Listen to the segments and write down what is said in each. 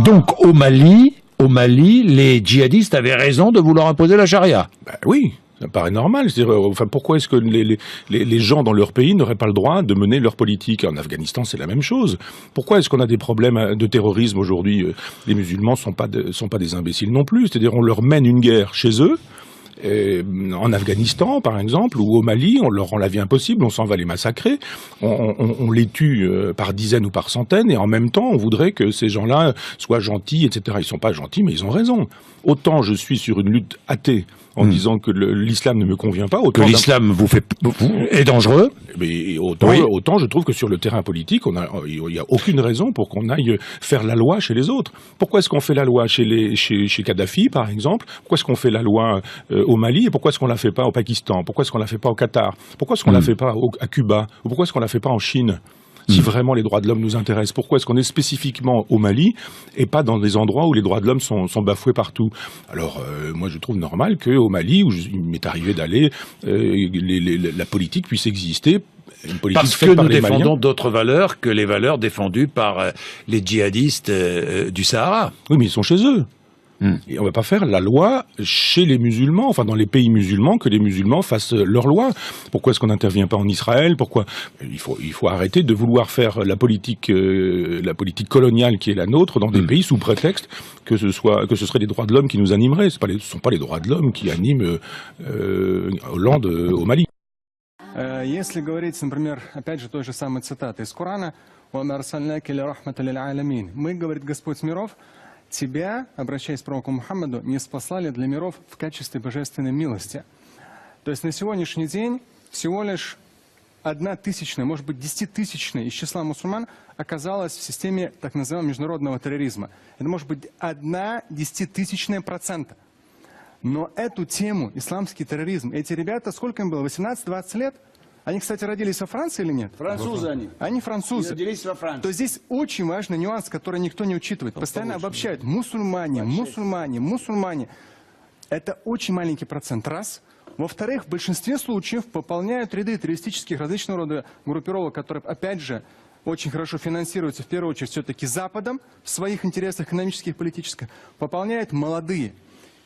Donc au Mali, les djihadistes avaient raison de vouloir imposer la charia. Ben oui. Ça paraît normal. Enfin, pourquoi est-ce que les gens dans leur pays n'auraient pas le droit de mener leur politique? En Afghanistan, c'est la même chose. Pourquoi est-ce qu'on a des problèmes de terrorisme aujourd'hui? Les musulmans sont pas des imbéciles non plus. C'est-à-dire, on leur mène une guerre chez eux. En Afghanistan, par exemple, ou au Mali, on leur rend la vie impossible, on s'en va les massacrer, on les tue par dizaines ou par centaines, et en même temps, on voudrait que ces gens-là soient gentils, etc. Ils sont pas gentils, mais ils ont raison. Autant je suis sur une lutte athée en disant que l'islam ne me convient pas, autant que l'islam est dangereux. Mais autant je trouve que sur le terrain politique, il n'y a aucune raison pour qu'on aille faire la loi chez les autres. Pourquoi est-ce qu'on fait la loi chez Kadhafi, par exemple? Pourquoi est-ce qu'on fait la loi au Mali, et pourquoi est-ce qu'on la fait pas au Pakistan? Pourquoi est-ce qu'on la fait pas au Qatar? Pourquoi est-ce qu'on la fait pas à Cuba? Ou pourquoi est-ce qu'on la fait pas en Chine? Si vraiment les droits de l'homme nous intéressent, pourquoi est-ce qu'on est spécifiquement au Mali et pas dans des endroits où les droits de l'homme sont bafoués partout? Alors, moi, je trouve normal qu'au Mali, où il m'est arrivé d'aller, la politique puisse exister. Une politique parce que nous défendons d'autres valeurs que les valeurs défendues par les djihadistes du Sahara. Oui, mais ils sont chez eux. Et on ne va pas faire la loi chez les musulmans, enfin dans les pays musulmans, que les musulmans fassent leur loi. Pourquoi est-ce qu'on n'intervient pas en Israël? Pourquoi il faut arrêter de vouloir faire la politique coloniale qui est la nôtre dans des pays sous prétexte que ce serait les droits de l'homme qui nous animeraient. Ce ne sont pas les droits de l'homme qui animent Hollande au Mali. Если говорить, например, опять же, той же самой цитаты из Корана, «Вама арсальнака ля рахмата лил аламин». Мы, говорит Господь миров, тебя, обращаясь к пророку Мухаммаду, не спаслали для миров в качестве божественной милости. То есть на сегодняшний день всего лишь 1/1000, может быть 10-тысячная из числа мусульман оказалась в системе так называемого международного терроризма. Это может быть 0,1%. Но эту тему, исламский терроризм, эти ребята, сколько им было, 18-20 лет? Они, кстати, родились во Франции или нет? Французы они. Они французы. Родились во Франции. То здесь очень важный нюанс, который никто не учитывает. Постоянно обобщают. Мусульмане. Это очень маленький процент. Раз. Во-вторых, в большинстве случаев пополняют ряды террористических различного рода группировок, которые, опять же, очень хорошо финансируются, в первую очередь, все-таки Западом, в своих интересах экономических и политических, пополняют молодые.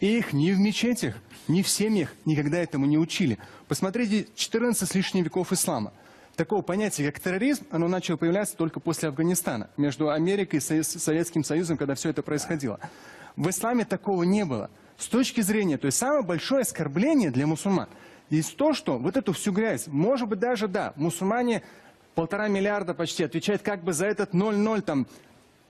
И их ни в мечетях, ни в семьях никогда этому не учили. Посмотрите, 14 с лишним веков ислама. Такого понятия, как терроризм, оно начало появляться только после Афганистана, между Америкой и Советским Союзом, когда все это происходило. В исламе такого не было. С точки зрения, то есть самое большое оскорбление для мусульман есть то, что вот эту всю грязь, может быть даже, да, мусульмане 1,5 миллиарда почти отвечают как бы за этот 0,0 там,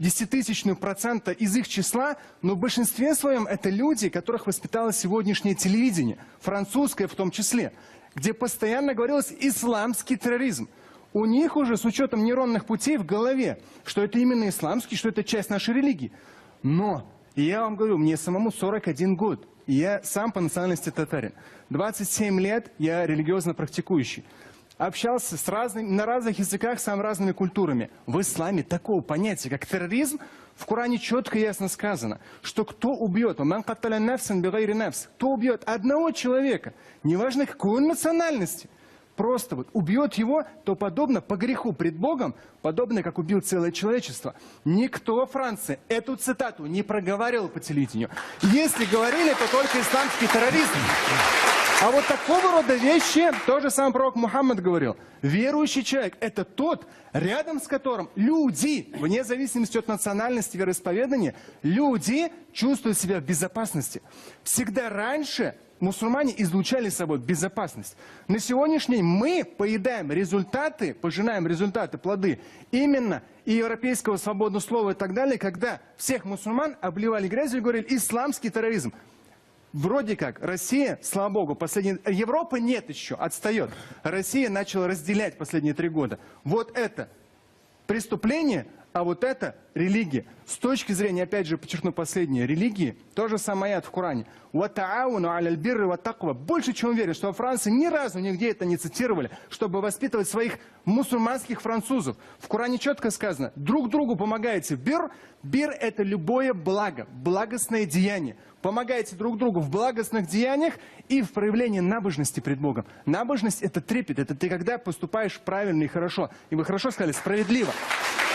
10-тысячную% из их числа, но в большинстве своем это люди, которых воспитало сегодняшнее телевидение, французское в том числе, где постоянно говорилось «исламский терроризм». У них уже с учетом нейронных путей в голове, что это именно исламский, что это часть нашей религии. Но, я вам говорю, мне самому 41 год, и я сам по национальности татарин. 27 лет я религиозно практикующий. Общался на разных языках с самыми разными культурами. В исламе такого понятия, как терроризм, в Коране четко и ясно сказано, что кто убьет, кто убьет одного человека, неважно какой он национальности, просто вот убьет его, то подобно по греху пред Богом, подобно как убил целое человечество. Никто во Франции эту цитату не проговаривал по телевидению. Если говорили, то только исламский терроризм. А вот такого рода вещи, то же самое пророк Мухаммад говорил. Верующий человек – это тот, рядом с которым люди, вне зависимости от национальности, вероисповедания, люди чувствуют себя в безопасности. Всегда раньше мусульмане излучали собой безопасность. На сегодняшний день мы поедаем результаты, пожинаем результаты, плоды именно и европейского свободного слова и так далее, когда всех мусульман обливали грязью и говорили «исламский терроризм». Вроде как Россия, слава богу, Европа нет еще, отстает. Россия начала разделять последние 3 года. Вот это преступление, а вот это религия. С точки зрения, опять же, подчеркну последнее, религии, то же самое аят в Коране. Больше чем уверен, что во Франции ни разу нигде это не цитировали, чтобы воспитывать своих мусульманских французов. В Коране четко сказано, друг другу помогаете. Бир – это любое благо, благостное деяние. Помогайте друг другу в благостных деяниях и в проявлении набожности пред Богом. Набожность – это трепет, это ты когда поступаешь правильно и хорошо. И вы хорошо сказали, справедливо.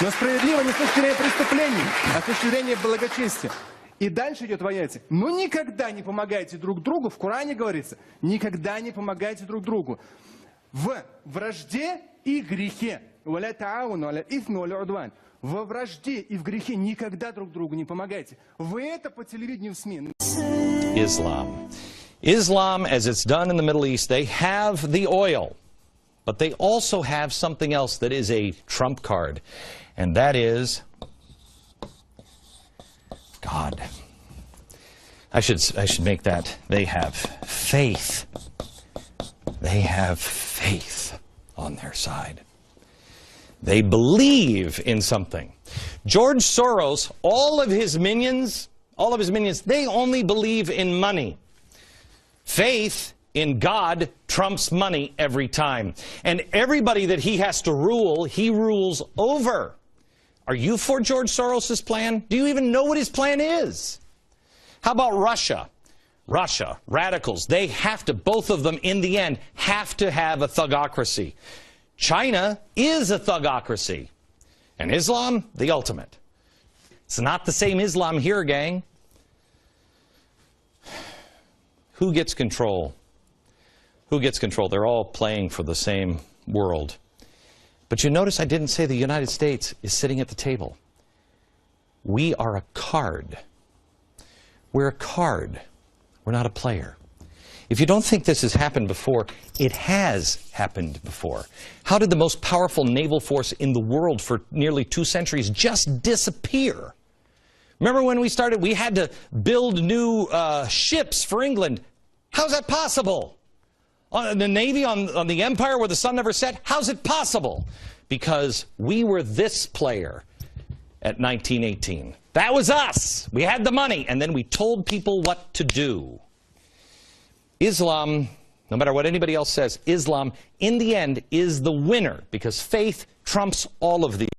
Но справедливо не с точки зрения преступлений, а с точки зрения благочестия. И дальше идет в аяте. Но никогда не помогайте друг другу, в Коране говорится, никогда не помогайте друг другу в вражде и грехе. Во вражде и в грехе никогда друг другу не помогайте. Вы это по телевидению в СМИ. Islam. Islam, as it's done in the Middle East, they have the oil, but they also have something else that is a trump card, and that is God. I should make that. They have faith. They have faith on their side. They believe in something. George Soros, all of his minions, they only believe in money. Faith in God trumps money every time. And everybody that he has to rule, he rules over. Are you for George Soros's plan? Do you even know what his plan is? How about Russia? Russia, radicals, they have to, both of them in the end, have to have a thugocracy. China is a thugocracy. And Islam, the ultimate. It's not the same Islam here, gang. Who gets control? Who gets control? They're all playing for the same world. But you notice I didn't say the United States is sitting at the table. We are a card. We're a card. We're not a player. If you don't think this has happened before, it has happened before. How did the most powerful naval force in the world for nearly 2 centuries just disappear? Remember when we started, we had to build new ships for England. How's that possible? On the Navy, on the Empire where the sun never set? How's it possible? Because we were this player at 1918. That was us. We had the money, and then we told people what to do. Islam, no matter what anybody else says, Islam, in the end, is the winner, because faith trumps all of these.